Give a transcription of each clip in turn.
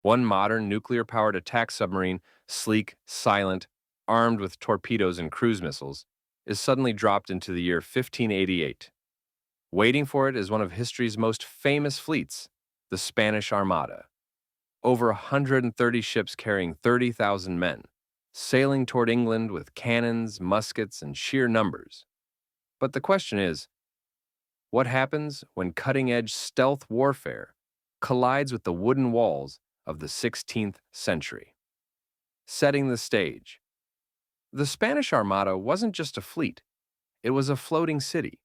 One modern nuclear-powered attack submarine, sleek, silent, armed with torpedoes and cruise missiles, is suddenly dropped into the year 1588. Waiting for it is one of history's most famous fleets, the Spanish Armada. Over 130 ships carrying 30,000 men, sailing toward England with cannons, muskets, and sheer numbers. But the question is, what happens when cutting-edge stealth warfare collides with the wooden walls of the 16th century? Setting the stage. The Spanish Armada wasn't just a fleet, it was a floating city.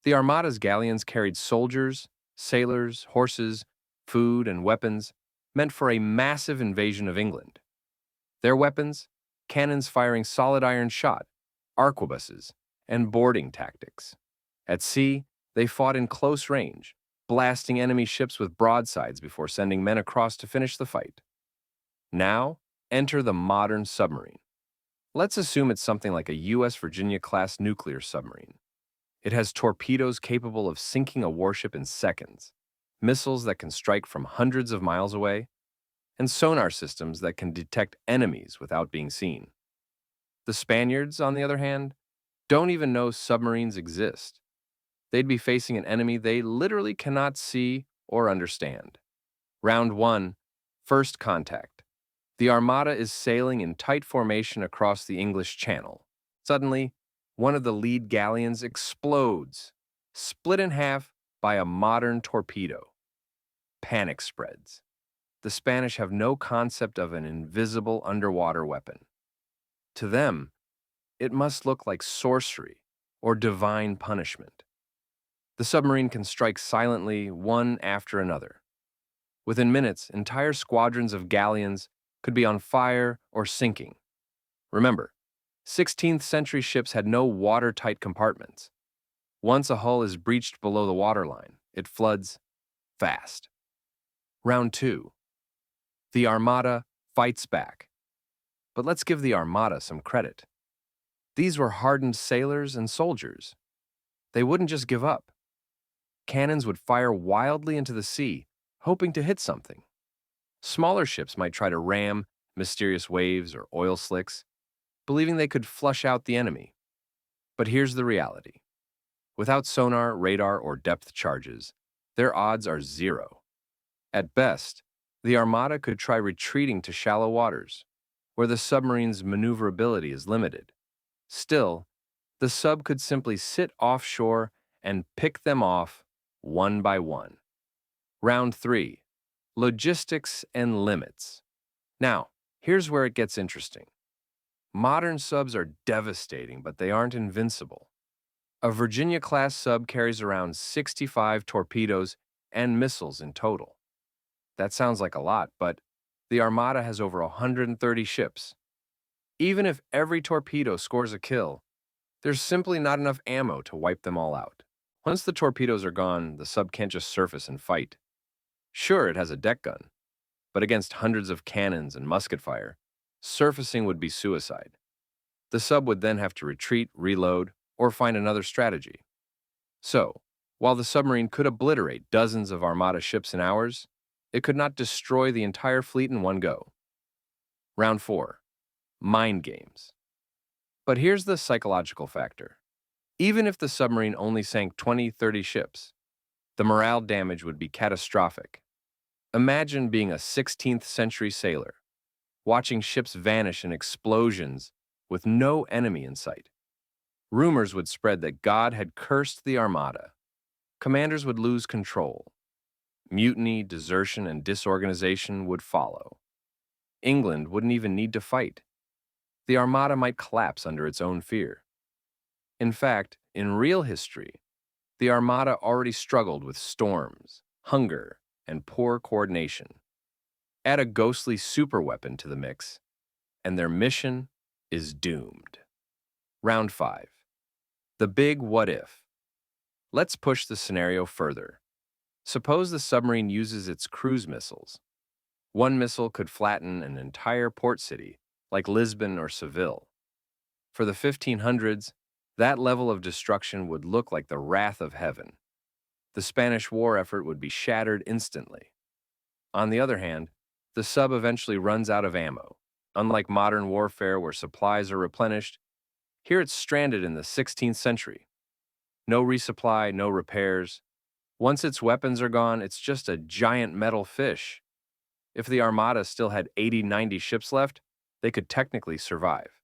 The Armada's galleons carried soldiers, sailors, horses, food, and weapons meant for a massive invasion of England. Their weapons, cannons firing solid iron shot, arquebuses, and boarding tactics. At sea, they fought in close range, blasting enemy ships with broadsides before sending men across to finish the fight. Now, enter the modern submarine. Let's assume it's something like a U.S. Virginia-class nuclear submarine. It has torpedoes capable of sinking a warship in seconds, missiles that can strike from hundreds of miles away, and sonar systems that can detect enemies without being seen. The Spaniards, on the other hand, don't even know submarines exist. They'd be facing an enemy they literally cannot see or understand. Round 1, First Contact. The Armada is sailing in tight formation across the English Channel. Suddenly, one of the lead galleons explodes, split in half by a modern torpedo. Panic spreads. The Spanish have no concept of an invisible underwater weapon. To them, it must look like sorcery or divine punishment. The submarine can strike silently, one after another. Within minutes, entire squadrons of galleons could be on fire or sinking. Remember, 16th century ships had no watertight compartments. Once a hull is breached below the waterline, it floods fast. Round 2. The Armada fights back. But let's give the Armada some credit. These were hardened sailors and soldiers. They wouldn't just give up. Cannons would fire wildly into the sea, hoping to hit something. Smaller ships might try to ram mysterious waves or oil slicks, believing they could flush out the enemy. But here's the reality. Without sonar, radar, or depth charges, their odds are zero. At best, the Armada could try retreating to shallow waters, where the submarine's maneuverability is limited. Still, the sub could simply sit offshore and pick them off one by one. Round 3. Logistics and limits. Now, here's where it gets interesting. Modern subs are devastating, but they aren't invincible. A Virginia-class sub carries around 65 torpedoes and missiles in total. That sounds like a lot, but the Armada has over 130 ships. Even if every torpedo scores a kill, there's simply not enough ammo to wipe them all out. Once the torpedoes are gone, the sub can't just surface and fight. Sure, it has a deck gun, but against hundreds of cannons and musket fire, surfacing would be suicide. The sub would then have to retreat, reload, or find another strategy. So, while the submarine could obliterate dozens of Armada ships in hours, it could not destroy the entire fleet in one go. Round 4. Mind games. But here's the psychological factor. Even if the submarine only sank 20-30 ships, the morale damage would be catastrophic. Imagine being a 16th century sailor, watching ships vanish in explosions with no enemy in sight. Rumors would spread that God had cursed the Armada. Commanders would lose control. Mutiny, desertion, and disorganization would follow. England wouldn't even need to fight. The Armada might collapse under its own fear. In fact, in real history, the Armada already struggled with storms, hunger, and poor coordination. Add a ghostly superweapon to the mix, and their mission is doomed. Round 5. The big what if. Let's push the scenario further. Suppose the submarine uses its cruise missiles. One missile could flatten an entire port city, like Lisbon or Seville. For the 1500s, that level of destruction would look like the wrath of heaven. The Spanish war effort would be shattered instantly. On the other hand, The sub eventually runs out of ammo. Unlike modern warfare where supplies are replenished, here it's stranded in the 16th century. No resupply, no repairs. Once its weapons are gone, it's just a giant metal fish. If the Armada still had 80, 90 ships left, they could technically survive.